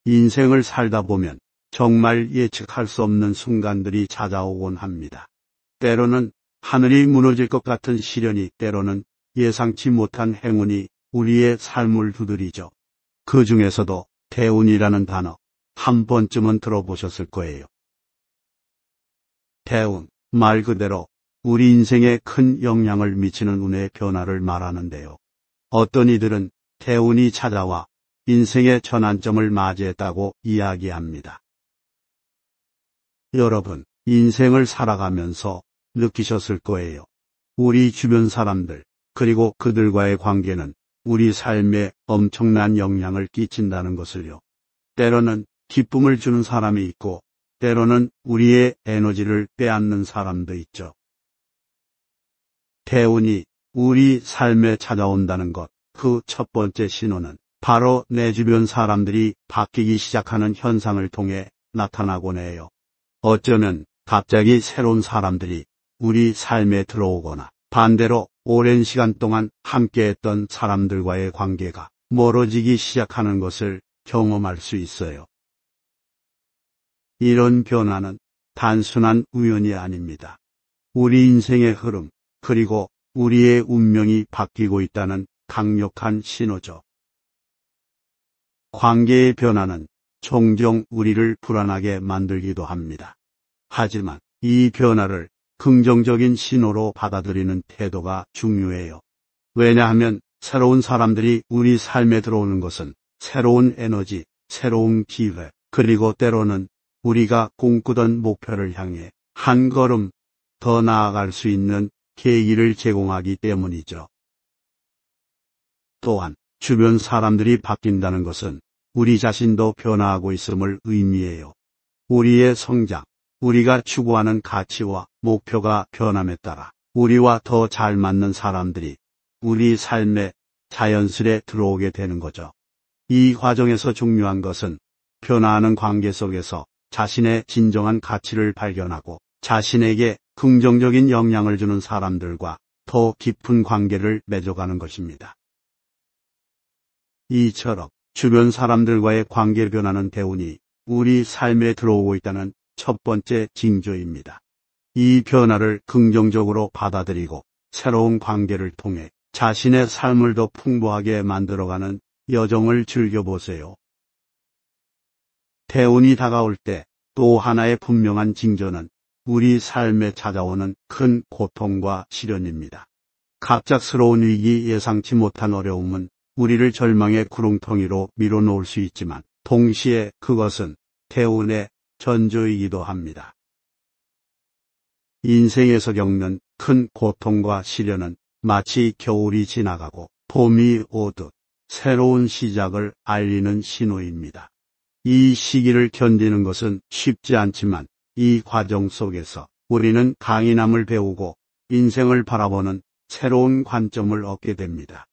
인생을 살다 보면 정말 예측할 수 없는 순간들이 찾아오곤 합니다. 때로는 하늘이 무너질 것 같은 시련이, 때로는 예상치 못한 행운이 우리의 삶을 두드리죠. 그 중에서도 대운이라는 단어 한 번쯤은 들어보셨을 거예요. 대운, 말 그대로 우리 인생에 큰 영향을 미치는 운의 변화를 말하는데요. 어떤 이들은 대운이 찾아와 인생의 전환점을 맞이했다고 이야기합니다. 여러분, 인생을 살아가면서 느끼셨을 거예요. 우리 주변 사람들, 그리고 그들과의 관계는 우리 삶에 엄청난 영향을 끼친다는 것을요. 때로는 기쁨을 주는 사람이 있고, 때로는 우리의 에너지를 빼앗는 사람도 있죠. 대운이 우리 삶에 찾아온다는 것, 그 첫 번째 신호는 바로 내 주변 사람들이 바뀌기 시작하는 현상을 통해 나타나곤 해요. 어쩌면 갑자기 새로운 사람들이 우리 삶에 들어오거나, 반대로 오랜 시간 동안 함께했던 사람들과의 관계가 멀어지기 시작하는 것을 경험할 수 있어요. 이런 변화는 단순한 우연이 아닙니다. 우리 인생의 흐름, 그리고 우리의 운명이 바뀌고 있다는 강력한 신호죠. 관계의 변화는 종종 우리를 불안하게 만들기도 합니다. 하지만 이 변화를 긍정적인 신호로 받아들이는 태도가 중요해요. 왜냐하면 새로운 사람들이 우리 삶에 들어오는 것은 새로운 에너지, 새로운 기회, 그리고 때로는 우리가 꿈꾸던 목표를 향해 한 걸음 더 나아갈 수 있는 계기를 제공하기 때문이죠. 또한 주변 사람들이 바뀐다는 것은 우리 자신도 변화하고 있음을 의미해요. 우리의 성장, 우리가 추구하는 가치와 목표가 변함에 따라 우리와 더 잘 맞는 사람들이 우리 삶에 자연스레 들어오게 되는 거죠. 이 과정에서 중요한 것은 변화하는 관계 속에서 자신의 진정한 가치를 발견하고 자신에게 긍정적인 영향을 주는 사람들과 더 깊은 관계를 맺어가는 것입니다. 이처럼 주변 사람들과의 관계 변화는 대운이 우리 삶에 들어오고 있다는 첫 번째 징조입니다. 이 변화를 긍정적으로 받아들이고 새로운 관계를 통해 자신의 삶을 더 풍부하게 만들어가는 여정을 즐겨보세요. 대운이 다가올 때 또 하나의 분명한 징조는 우리 삶에 찾아오는 큰 고통과 시련입니다. 갑작스러운 위기, 예상치 못한 어려움은 우리를 절망의 구렁텅이로 밀어놓을 수 있지만 동시에 그것은 대운의 전조이기도 합니다. 인생에서 겪는 큰 고통과 시련은 마치 겨울이 지나가고 봄이 오듯 새로운 시작을 알리는 신호입니다. 이 시기를 견디는 것은 쉽지 않지만 이 과정 속에서 우리는 강인함을 배우고 인생을 바라보는 새로운 관점을 얻게 됩니다.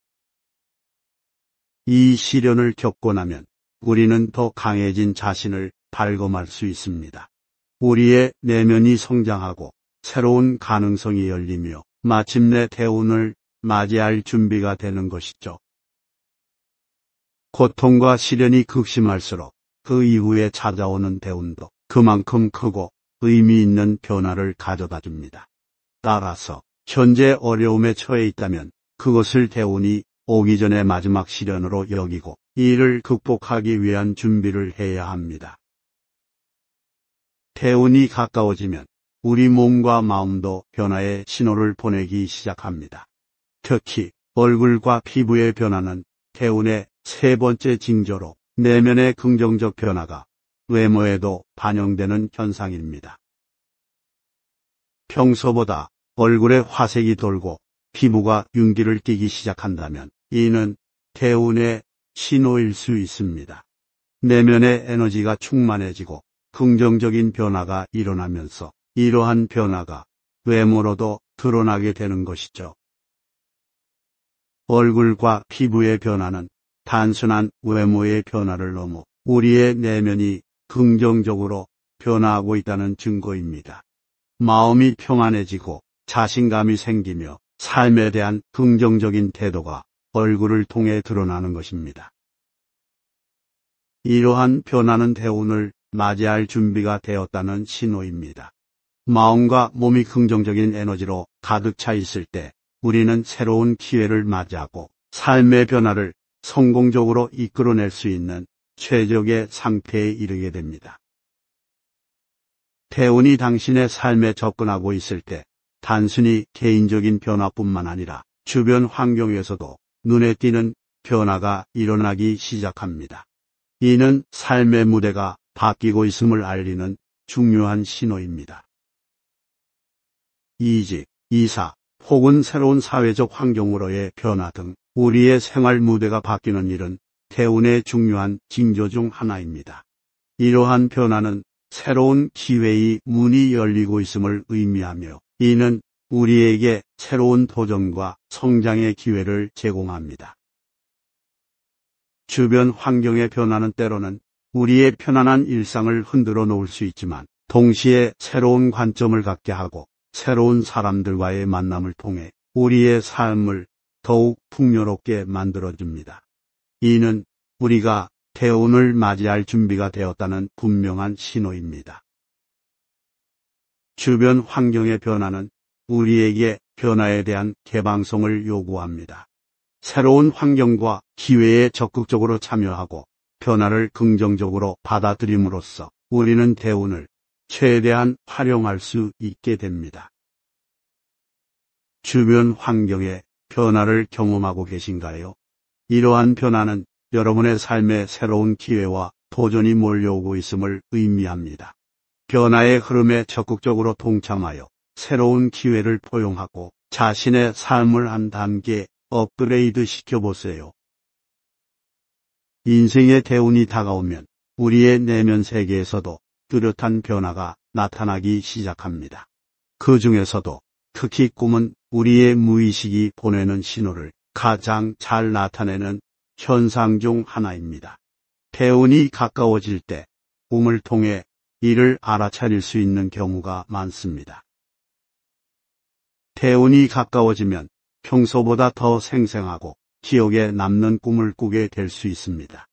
이 시련을 겪고 나면 우리는 더 강해진 자신을 발견할 수 있습니다. 우리의 내면이 성장하고 새로운 가능성이 열리며 마침내 대운을 맞이할 준비가 되는 것이죠. 고통과 시련이 극심할수록 그 이후에 찾아오는 대운도 그만큼 크고 의미 있는 변화를 가져다 줍니다. 따라서 현재 어려움에 처해 있다면 그것을 대운이 오기 전의 마지막 시련으로 여기고 이를 극복하기 위한 준비를 해야 합니다. 대운이 가까워지면 우리 몸과 마음도 변화의 신호를 보내기 시작합니다. 특히 얼굴과 피부의 변화는 대운의 세 번째 징조로 내면의 긍정적 변화가 외모에도 반영되는 현상입니다. 평소보다 얼굴에 화색이 돌고 피부가 윤기를 띠기 시작한다면 이는 대운의 신호일 수 있습니다. 내면의 에너지가 충만해지고 긍정적인 변화가 일어나면서 이러한 변화가 외모로도 드러나게 되는 것이죠. 얼굴과 피부의 변화는 단순한 외모의 변화를 넘어 우리의 내면이 긍정적으로 변화하고 있다는 증거입니다. 마음이 평안해지고 자신감이 생기며 삶에 대한 긍정적인 태도가 얼굴을 통해 드러나는 것입니다. 이러한 변화는 대운을 맞이할 준비가 되었다는 신호입니다. 마음과 몸이 긍정적인 에너지로 가득 차 있을 때 우리는 새로운 기회를 맞이하고 삶의 변화를 성공적으로 이끌어낼 수 있는 최적의 상태에 이르게 됩니다. 대운이 당신의 삶에 접근하고 있을 때 단순히 개인적인 변화뿐만 아니라 주변 환경에서도 눈에 띄는 변화가 일어나기 시작합니다. 이는 삶의 무대가 바뀌고 있음을 알리는 중요한 신호입니다. 이직, 이사, 혹은 새로운 사회적 환경으로의 변화 등 우리의 생활 무대가 바뀌는 일은 대운의 중요한 징조 중 하나입니다. 이러한 변화는 새로운 기회의 문이 열리고 있음을 의미하며 이는 우리에게 새로운 도전과 성장의 기회를 제공합니다. 주변 환경의 변화는 때로는 우리의 편안한 일상을 흔들어 놓을 수 있지만 동시에 새로운 관점을 갖게 하고 새로운 사람들과의 만남을 통해 우리의 삶을 더욱 풍요롭게 만들어줍니다. 이는 우리가 대운을 맞이할 준비가 되었다는 분명한 신호입니다. 주변 환경의 변화는 우리에게 변화에 대한 개방성을 요구합니다. 새로운 환경과 기회에 적극적으로 참여하고 변화를 긍정적으로 받아들임으로써 우리는 대운을 최대한 활용할 수 있게 됩니다. 주변 환경의 변화를 경험하고 계신가요? 이러한 변화는 여러분의 삶에 새로운 기회와 도전이 몰려오고 있음을 의미합니다. 변화의 흐름에 적극적으로 동참하여 새로운 기회를 포용하고 자신의 삶을 한 단계 업그레이드 시켜보세요. 인생의 대운이 다가오면 우리의 내면 세계에서도 뚜렷한 변화가 나타나기 시작합니다. 그 중에서도 특히 꿈은 우리의 무의식이 보내는 신호를 가장 잘 나타내는 현상 중 하나입니다. 대운이 가까워질 때 꿈을 통해 이를 알아차릴 수 있는 경우가 많습니다. 대운이 가까워지면 평소보다 더 생생하고 기억에 남는 꿈을 꾸게 될 수 있습니다.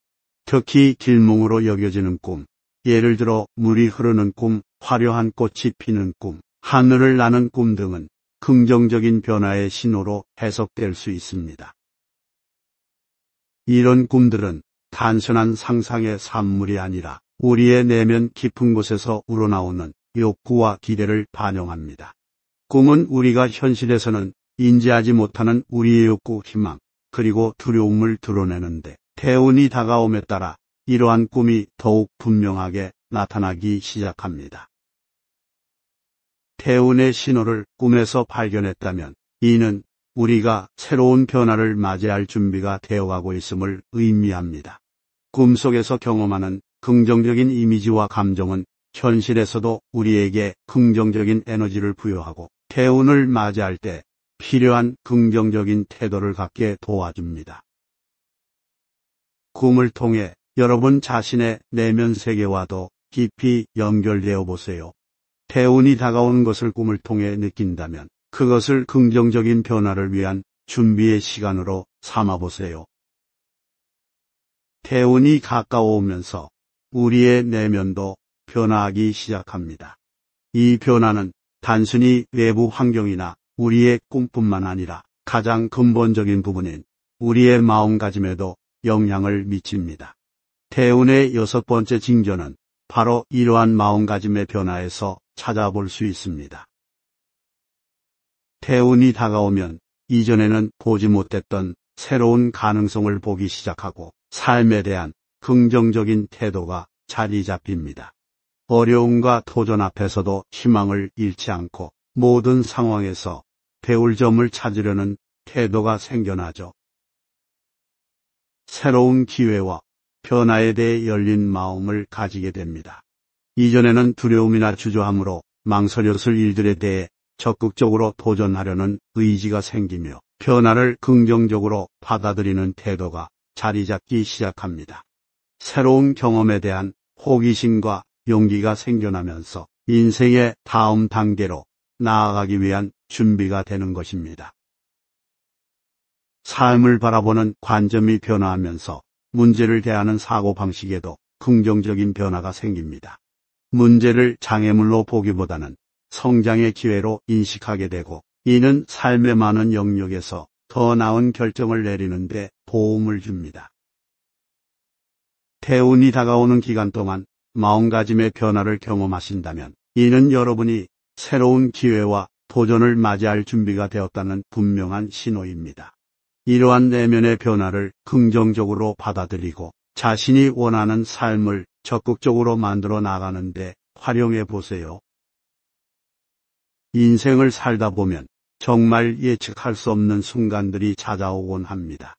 특히 길몽으로 여겨지는 꿈, 예를 들어 물이 흐르는 꿈, 화려한 꽃이 피는 꿈, 하늘을 나는 꿈 등은 긍정적인 변화의 신호로 해석될 수 있습니다. 이런 꿈들은 단순한 상상의 산물이 아니라 우리의 내면 깊은 곳에서 우러나오는 욕구와 기대를 반영합니다. 꿈은 우리가 현실에서는 인지하지 못하는 우리의 욕구, 희망, 그리고 두려움을 드러내는데 대운이 다가옴에 따라 이러한 꿈이 더욱 분명하게 나타나기 시작합니다. 대운의 신호를 꿈에서 발견했다면 이는 우리가 새로운 변화를 맞이할 준비가 되어가고 있음을 의미합니다. 꿈속에서 경험하는 긍정적인 이미지와 감정은 현실에서도 우리에게 긍정적인 에너지를 부여하고 대운을 맞이할 때 필요한 긍정적인 태도를 갖게 도와줍니다. 꿈을 통해 여러분 자신의 내면 세계와도 깊이 연결되어 보세요. 대운이 다가오는 것을 꿈을 통해 느낀다면 그것을 긍정적인 변화를 위한 준비의 시간으로 삼아보세요. 대운이 가까워오면서 우리의 내면도 변화하기 시작합니다. 이 변화는 단순히 외부 환경이나 우리의 꿈뿐만 아니라 가장 근본적인 부분인 우리의 마음가짐에도 영향을 미칩니다. 대운의 6번째 징조는 바로 이러한 마음가짐의 변화에서 찾아볼 수 있습니다. 대운이 다가오면 이전에는 보지 못했던 새로운 가능성을 보기 시작하고 삶에 대한 긍정적인 태도가 자리 잡힙니다. 어려움과 도전 앞에서도 희망을 잃지 않고 모든 상황에서 배울 점을 찾으려는 태도가 생겨나죠. 새로운 기회와 변화에 대해 열린 마음을 가지게 됩니다. 이전에는 두려움이나 주저함으로 망설였을 일들에 대해 적극적으로 도전하려는 의지가 생기며 변화를 긍정적으로 받아들이는 태도가 자리 잡기 시작합니다. 새로운 경험에 대한 호기심과 용기가 생겨나면서 인생의 다음 단계로 나아가기 위한 준비가 되는 것입니다. 삶을 바라보는 관점이 변화하면서 문제를 대하는 사고방식에도 긍정적인 변화가 생깁니다. 문제를 장애물로 보기보다는 성장의 기회로 인식하게 되고, 이는 삶의 많은 영역에서 더 나은 결정을 내리는 데 도움을 줍니다. 태운이 다가오는 기간 동안 마음가짐의 변화를 경험하신다면, 이는 여러분이 새로운 기회와 도전을 맞이할 준비가 되었다는 분명한 신호입니다. 이러한 내면의 변화를 긍정적으로 받아들이고 자신이 원하는 삶을 적극적으로 만들어 나가는데 활용해 보세요. 인생을 살다 보면 정말 예측할 수 없는 순간들이 찾아오곤 합니다.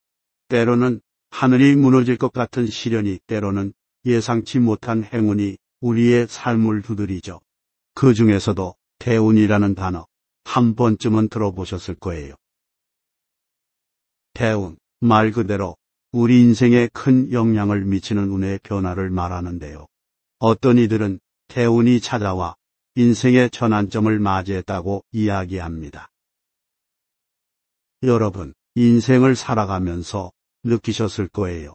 때로는 하늘이 무너질 것 같은 시련이, 때로는 예상치 못한 행운이 우리의 삶을 두드리죠. 그 중에서도 태운이라는 단어, 한 번쯤은 들어보셨을 거예요. 태운, 말 그대로 우리 인생에 큰 영향을 미치는 운의 변화를 말하는데요. 어떤 이들은 태운이 찾아와 인생의 전환점을 맞이했다고 이야기합니다. 여러분, 인생을 살아가면서 느끼셨을 거예요.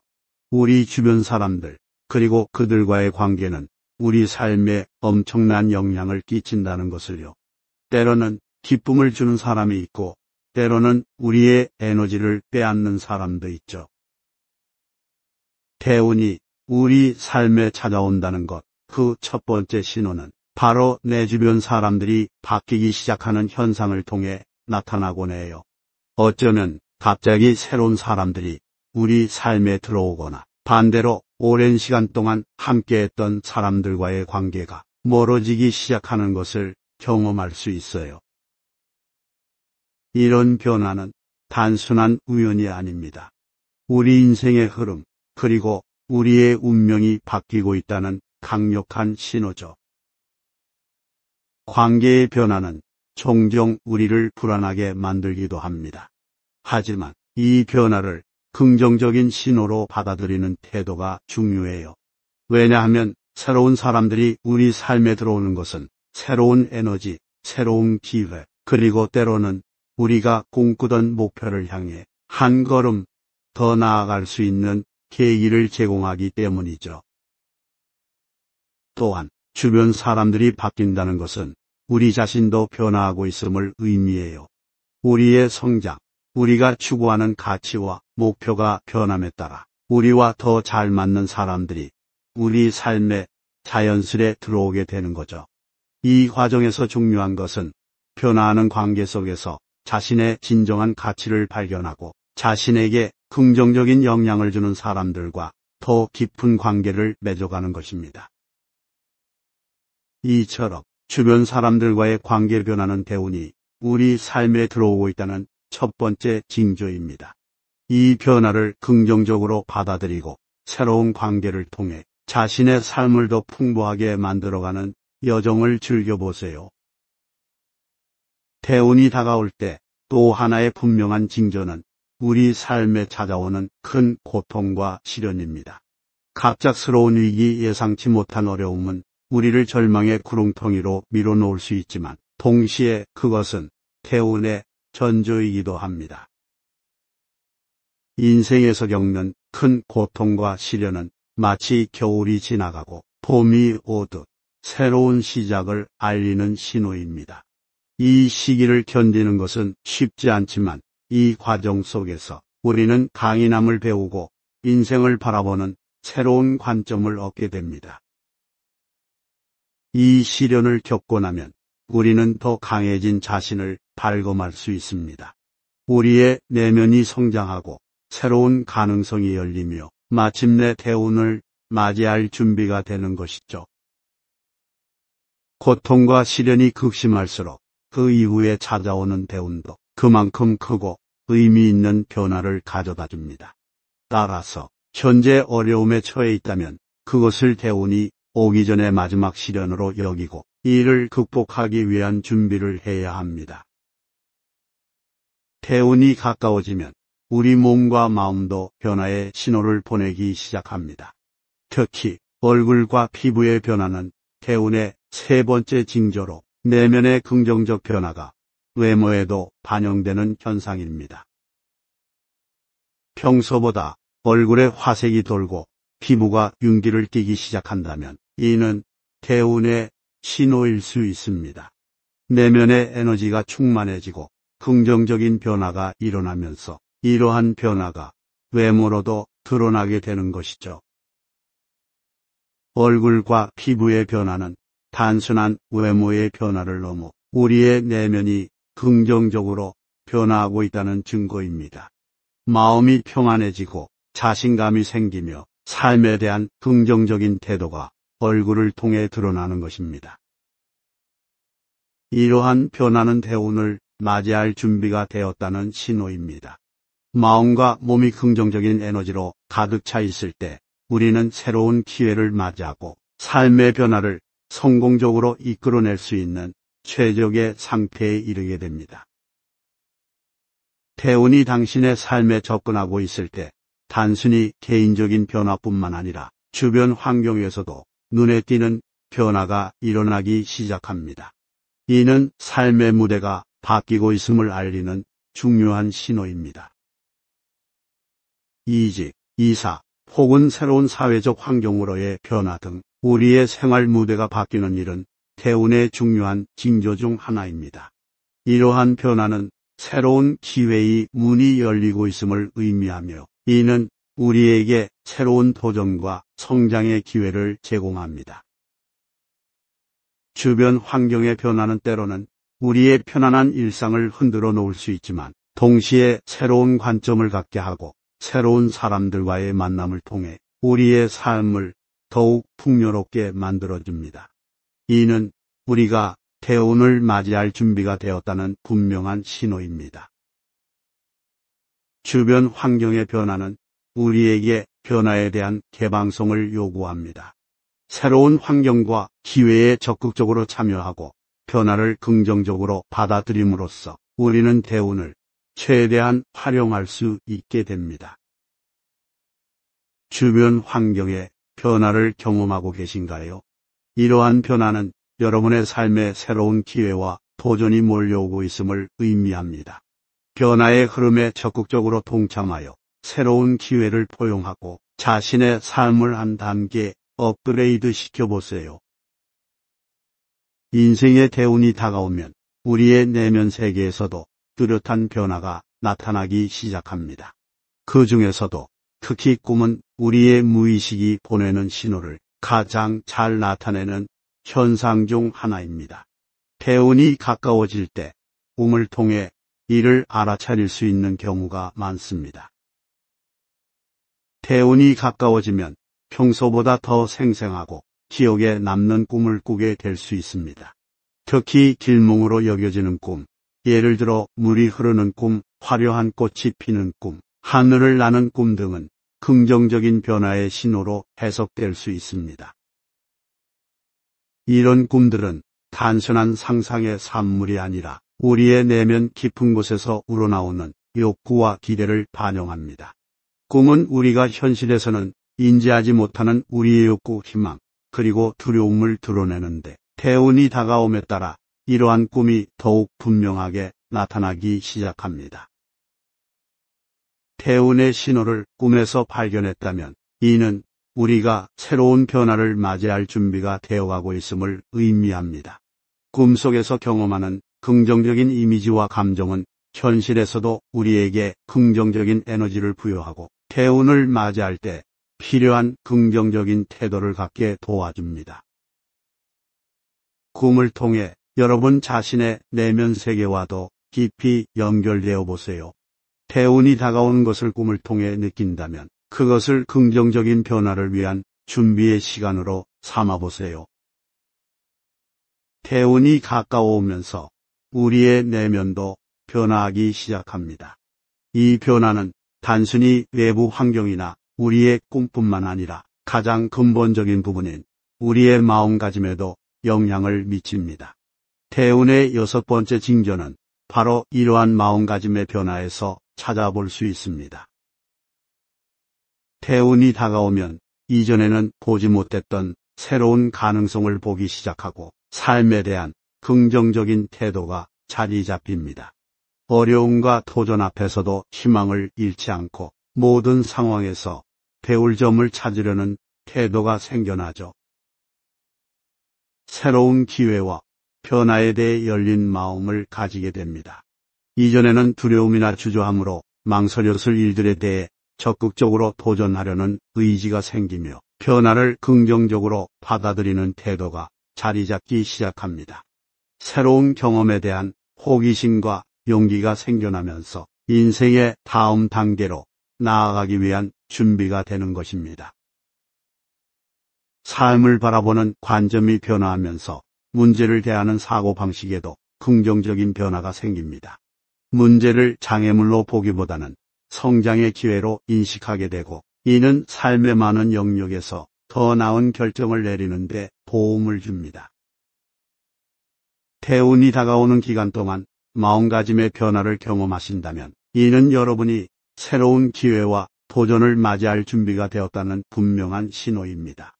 우리 주변 사람들, 그리고 그들과의 관계는 우리 삶에 엄청난 영향을 끼친다는 것을요. 때로는 기쁨을 주는 사람이 있고, 때로는 우리의 에너지를 빼앗는 사람도 있죠. 태운이 우리 삶에 찾아온다는 것, 그 첫 번째 신호는 바로 내 주변 사람들이 바뀌기 시작하는 현상을 통해 나타나곤 해요. 어쩌면 갑자기 새로운 사람들이 우리 삶에 들어오거나, 반대로 오랜 시간 동안 함께했던 사람들과의 관계가 멀어지기 시작하는 것을 경험할 수 있어요. 이런 변화는 단순한 우연이 아닙니다. 우리 인생의 흐름, 그리고 우리의 운명이 바뀌고 있다는 강력한 신호죠. 관계의 변화는 종종 우리를 불안하게 만들기도 합니다. 하지만 이 변화를 긍정적인 신호로 받아들이는 태도가 중요해요. 왜냐하면 새로운 사람들이 우리 삶에 들어오는 것은 새로운 에너지, 새로운 기회, 그리고 때로는 우리가 꿈꾸던 목표를 향해 한 걸음 더 나아갈 수 있는 계기를 제공하기 때문이죠. 또한 주변 사람들이 바뀐다는 것은 우리 자신도 변화하고 있음을 의미해요. 우리의 성장, 우리가 추구하는 가치와 목표가 변함에 따라 우리와 더 잘 맞는 사람들이 우리 삶에 자연스레 들어오게 되는 거죠. 이 과정에서 중요한 것은 변화하는 관계 속에서 자신의 진정한 가치를 발견하고 자신에게 긍정적인 영향을 주는 사람들과 더 깊은 관계를 맺어가는 것입니다. 이처럼 주변 사람들과의 관계 변화는 태운이 우리 삶에 들어오고 있다는 첫 번째 징조입니다. 이 변화를 긍정적으로 받아들이고 새로운 관계를 통해 자신의 삶을 더 풍부하게 만들어가는 여정을 즐겨보세요. 태운이 다가올 때 또 하나의 분명한 징조는 우리 삶에 찾아오는 큰 고통과 시련입니다. 갑작스러운 위기, 예상치 못한 어려움은 우리를 절망의 구렁텅이로 밀어놓을 수 있지만, 동시에 그것은 태운의 전조이기도 합니다. 인생에서 겪는 큰 고통과 시련은 마치 겨울이 지나가고 봄이 오듯 새로운 시작을 알리는 신호입니다. 이 시기를 견디는 것은 쉽지 않지만 이 과정 속에서 우리는 강인함을 배우고 인생을 바라보는 새로운 관점을 얻게 됩니다. 이 시련을 겪고 나면 우리는 더 강해진 자신을 발견할 수 있습니다. 우리의 내면이 성장하고 새로운 가능성이 열리며 마침내 태운을 맞이할 준비가 되는 것이죠. 고통과 시련이 극심할수록 그 이후에 찾아오는 태운도 그만큼 크고 의미 있는 변화를 가져다 줍니다. 따라서 현재 어려움에 처해 있다면 그것을 태운이 오기 전의 마지막 시련으로 여기고 이를 극복하기 위한 준비를 해야 합니다. 태운이 가까워지면 우리 몸과 마음도 변화의 신호를 보내기 시작합니다. 특히 얼굴과 피부의 변화는 태운의 세 번째 징조로 내면의 긍정적 변화가 외모에도 반영되는 현상입니다. 평소보다 얼굴에 화색이 돌고 피부가 윤기를 띠기 시작한다면 이는 대운의 신호일 수 있습니다. 내면의 에너지가 충만해지고 긍정적인 변화가 일어나면서 이러한 변화가 외모로도 드러나게 되는 것이죠. 얼굴과 피부의 변화는 단순한 외모의 변화를 넘어 우리의 내면이 긍정적으로 변화하고 있다는 증거입니다. 마음이 평안해지고 자신감이 생기며 삶에 대한 긍정적인 태도가 얼굴을 통해 드러나는 것입니다. 이러한 변화는 대운을 맞이할 준비가 되었다는 신호입니다. 마음과 몸이 긍정적인 에너지로 가득 차 있을 때 우리는 새로운 기회를 맞이하고 삶의 변화를 성공적으로 이끌어낼 수 있는 최적의 상태에 이르게 됩니다. 대운이 당신의 삶에 접근하고 있을 때 단순히 개인적인 변화뿐만 아니라 주변 환경에서도 눈에 띄는 변화가 일어나기 시작합니다. 이는 삶의 무대가 바뀌고 있음을 알리는 중요한 신호입니다. 이직, 이사, 혹은 새로운 사회적 환경으로의 변화 등 우리의 생활 무대가 바뀌는 일은 대운의 중요한 징조 중 하나입니다. 이러한 변화는 새로운 기회의 문이 열리고 있음을 의미하며 이는 우리에게 새로운 도전과 성장의 기회를 제공합니다. 주변 환경의 변화는 때로는 우리의 편안한 일상을 흔들어 놓을 수 있지만 동시에 새로운 관점을 갖게 하고 새로운 사람들과의 만남을 통해 우리의 삶을 더욱 풍요롭게 만들어줍니다. 이는 우리가 대운을 맞이할 준비가 되었다는 분명한 신호입니다. 주변 환경의 변화는 우리에게 변화에 대한 개방성을 요구합니다. 새로운 환경과 기회에 적극적으로 참여하고 변화를 긍정적으로 받아들임으로써 우리는 대운을 최대한 활용할 수 있게 됩니다. 주변 환경의 변화를 경험하고 계신가요? 이러한 변화는 여러분의 삶에 새로운 기회와 도전이 몰려오고 있음을 의미합니다. 변화의 흐름에 적극적으로 동참하여 새로운 기회를 포용하고 자신의 삶을 한 단계 업그레이드 시켜보세요. 인생의 대운이 다가오면 우리의 내면 세계에서도 뚜렷한 변화가 나타나기 시작합니다. 그 중에서도 특히 꿈은 우리의 무의식이 보내는 신호를 가장 잘 나타내는 현상 중 하나입니다. 대운이 가까워질 때 꿈을 통해 이를 알아차릴 수 있는 경우가 많습니다. 대운이 가까워지면 평소보다 더 생생하고 기억에 남는 꿈을 꾸게 될 수 있습니다. 특히 길몽으로 여겨지는 꿈, 예를 들어 물이 흐르는 꿈, 화려한 꽃이 피는 꿈, 하늘을 나는 꿈 등은 긍정적인 변화의 신호로 해석될 수 있습니다. 이런 꿈들은 단순한 상상의 산물이 아니라 우리의 내면 깊은 곳에서 우러나오는 욕구와 기대를 반영합니다. 꿈은 우리가 현실에서는 인지하지 못하는 우리의 욕구, 희망, 그리고 두려움을 드러내는데 대운이 다가옴에 따라 이러한 꿈이 더욱 분명하게 나타나기 시작합니다. 대운의 신호를 꿈에서 발견했다면 이는 우리가 새로운 변화를 맞이할 준비가 되어가고 있음을 의미합니다. 꿈속에서 경험하는 긍정적인 이미지와 감정은 현실에서도 우리에게 긍정적인 에너지를 부여하고 대운을 맞이할 때 필요한 긍정적인 태도를 갖게 도와줍니다. 꿈을 통해 여러분 자신의 내면 세계와도 깊이 연결되어 보세요. 대운이 다가오는 것을 꿈을 통해 느낀다면 그것을 긍정적인 변화를 위한 준비의 시간으로 삼아보세요. 대운이 가까워오면서 우리의 내면도 변화하기 시작합니다. 이 변화는 단순히 외부 환경이나 우리의 꿈뿐만 아니라 가장 근본적인 부분인 우리의 마음가짐에도 영향을 미칩니다. 대운의 6번째 징조는 바로 이러한 마음가짐의 변화에서 찾아볼 수 있습니다. 대운이 다가오면 이전에는 보지 못했던 새로운 가능성을 보기 시작하고 삶에 대한 긍정적인 태도가 자리 잡힙니다. 어려움과 도전 앞에서도 희망을 잃지 않고 모든 상황에서 배울 점을 찾으려는 태도가 생겨나죠. 새로운 기회와 변화에 대해 열린 마음을 가지게 됩니다. 이전에는 두려움이나 주저함으로 망설였을 일들에 대해 적극적으로 도전하려는 의지가 생기며 변화를 긍정적으로 받아들이는 태도가 자리 잡기 시작합니다. 새로운 경험에 대한 호기심과 용기가 생겨나면서 인생의 다음 단계로 나아가기 위한 준비가 되는 것입니다. 삶을 바라보는 관점이 변화하면서 문제를 대하는 사고방식에도 긍정적인 변화가 생깁니다. 문제를 장애물로 보기보다는 성장의 기회로 인식하게 되고, 이는 삶의 많은 영역에서 더 나은 결정을 내리는 데 도움을 줍니다. 대운이 다가오는 기간 동안 마음가짐의 변화를 경험하신다면, 이는 여러분이 새로운 기회와 도전을 맞이할 준비가 되었다는 분명한 신호입니다.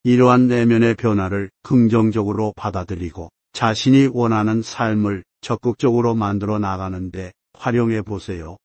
이러한 내면의 변화를 긍정적으로 받아들이고 자신이 원하는 삶을 적극적으로 만들어 나가는 데 활용해 보세요.